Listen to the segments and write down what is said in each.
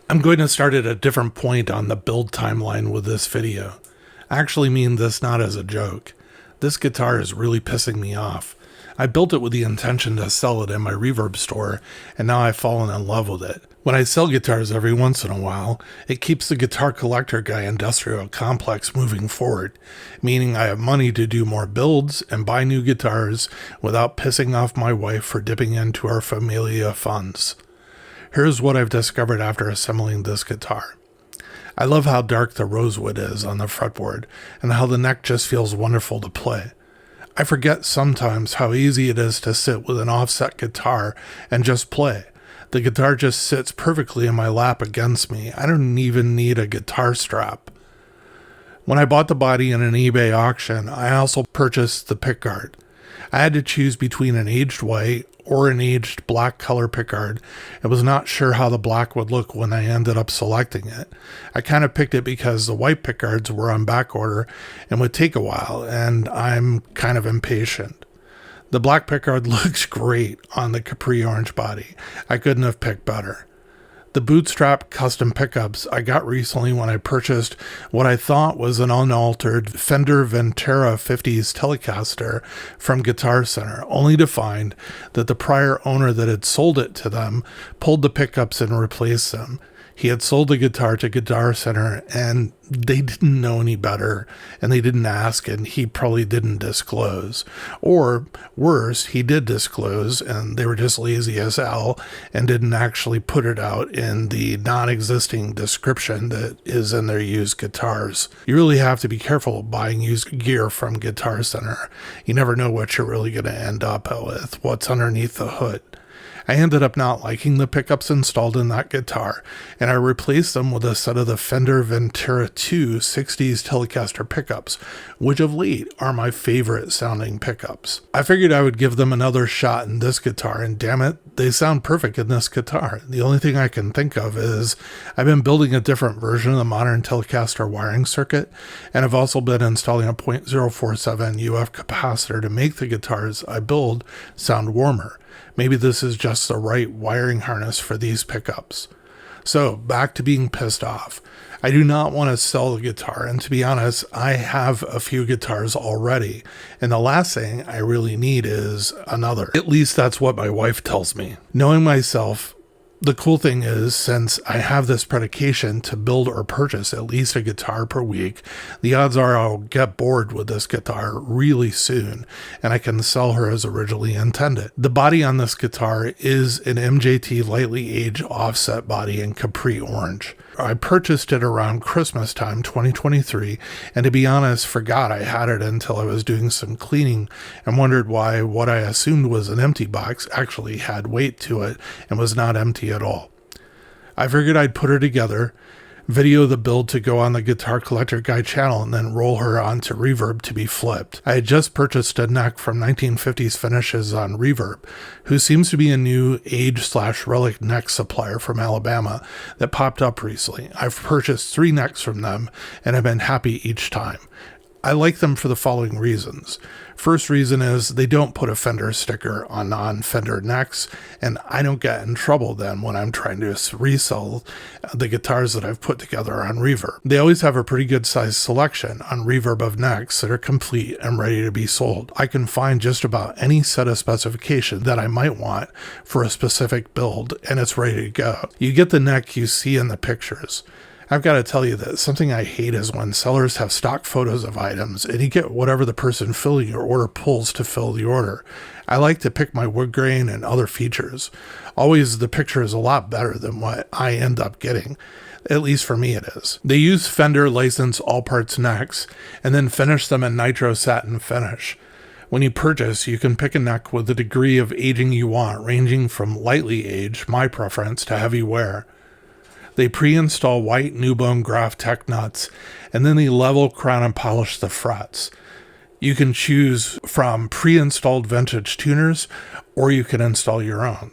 I'm going to start at a different point on the build timeline with this video. I actually mean this not as a joke. This guitar is really pissing me off. I built it with the intention to sell it in my reverb store, and now I've fallen in love with it. When I sell guitars every once in a while, it keeps the guitar collector guy industrial complex moving forward, meaning I have money to do more builds and buy new guitars without pissing off my wife for dipping into our Familia funds. Here's what I've discovered after assembling this guitar. I love how dark the rosewood is on the fretboard and how the neck just feels wonderful to play. I forget sometimes how easy it is to sit with an offset guitar and just play. The guitar just sits perfectly in my lap against me. I don't even need a guitar strap. When I bought the body in an eBay auction, I also purchased the pickguard. I had to choose between an aged white or an aged black color pickguard. I was not sure how the black would look when I ended up selecting it. I kind of picked it because the white pickguards were on back order and would take a while, and I'm kind of impatient. The black pickguard looks great on the Capri orange body. I couldn't have picked better. The bootstrap custom pickups I got recently when I purchased what I thought was an unaltered Fender Ventera 50s Telecaster from Guitar Center, only to find that the prior owner that had sold it to them pulled the pickups and replaced them. He had sold the guitar to Guitar Center, and they didn't know any better, and they didn't ask, and he probably didn't disclose. Or, worse, he did disclose, and they were just lazy as hell, and didn't actually put it out in the non-existing description that is in their used guitars. You really have to be careful buying used gear from Guitar Center. You never know what you're really going to end up with, what's underneath the hood. I ended up not liking the pickups installed in that guitar, and I replaced them with a set of the Fender Ventera 2 60s Telecaster pickups, which of late are my favorite sounding pickups. I figured I would give them another shot in this guitar, and damn it, they sound perfect in this guitar. The only thing I can think of is I've been building a different version of the modern Telecaster wiring circuit, and I've also been installing a .047 UF capacitor to make the guitars I build sound warmer. Maybe this is just the right wiring harness for these pickups. So, back to being pissed off. I do not want to sell the guitar, and to be honest, I have a few guitars already, and the last thing I really need is another. At least that's what my wife tells me. Knowing myself, the cool thing is, since I have this predication to build or purchase at least a guitar per week, the odds are I'll get bored with this guitar really soon, and I can sell her as originally intended. The body on this guitar is an MJT lightly aged offset body in Capri orange. I purchased it around Christmas time 2023, and to be honest, forgot I had it until I was doing some cleaning and wondered why what I assumed was an empty box actually had weight to it and was not empty at all. I figured I'd put her together, video the build to go on the Guitar Collector Guy channel, and then roll her onto Reverb to be flipped. I had just purchased a neck from 1950s Finishes on Reverb, who seems to be a new age/relic neck supplier from Alabama that popped up recently. I've purchased 3 necks from them and have been happy each time. I like them for the following reasons. First reason is they don't put a Fender sticker on non-Fender necks, and I don't get in trouble then when I'm trying to resell the guitars that I've put together on Reverb. They always have a pretty good sized selection on Reverb of necks that are complete and ready to be sold. I can find just about any set of specifications that I might want for a specific build, and it's ready to go. You get the neck you see in the pictures. I've got to tell you that something I hate is when sellers have stock photos of items and you get whatever the person filling your order pulls to fill the order. I like to pick my wood grain and other features. Always the picture is a lot better than what I end up getting. At least for me it is. They use Fender licensed all parts necks and then finish them in nitro satin finish. When you purchase, you can pick a neck with the degree of aging you want, ranging from lightly aged, my preference, to heavy wear. They pre-install white new-bone graft tech nuts, and then they level, crown, and polish the frets. You can choose from pre-installed vintage tuners, or you can install your own.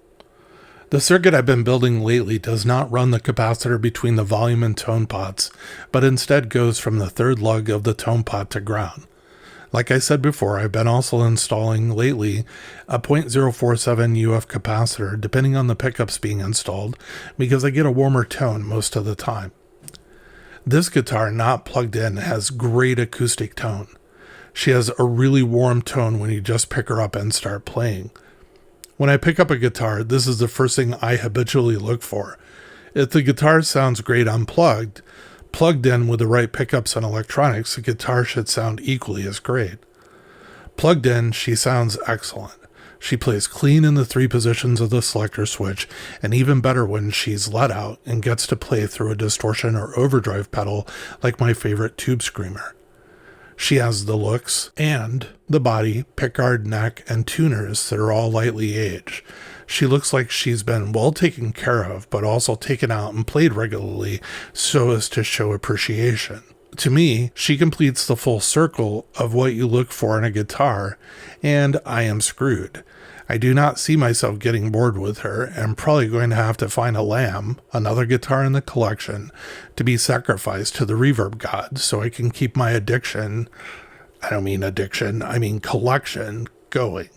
The circuit I've been building lately does not run the capacitor between the volume and tone pots, but instead goes from the third lug of the tone pot to ground. Like I said before, I've been also installing lately a 0.047 UF capacitor, depending on the pickups being installed, because I get a warmer tone most of the time. This guitar, not plugged in, has great acoustic tone. She has a really warm tone when you just pick her up and start playing. When I pick up a guitar, this is the first thing I habitually look for. If the guitar sounds great unplugged, plugged in with the right pickups and electronics, the guitar should sound equally as great. Plugged in, she sounds excellent. She plays clean in the 3 positions of the selector switch, and even better when she's let out and gets to play through a distortion or overdrive pedal like my favorite Tube Screamer. She has the looks and the body, pickguard, neck, and tuners that are all lightly aged. She looks like she's been well taken care of, but also taken out and played regularly so as to show appreciation. To me, she completes the full circle of what you look for in a guitar, and I am screwed. I do not see myself getting bored with her, and I'm probably going to have to find a lamb, another guitar in the collection, to be sacrificed to the reverb god so I can keep my collection going.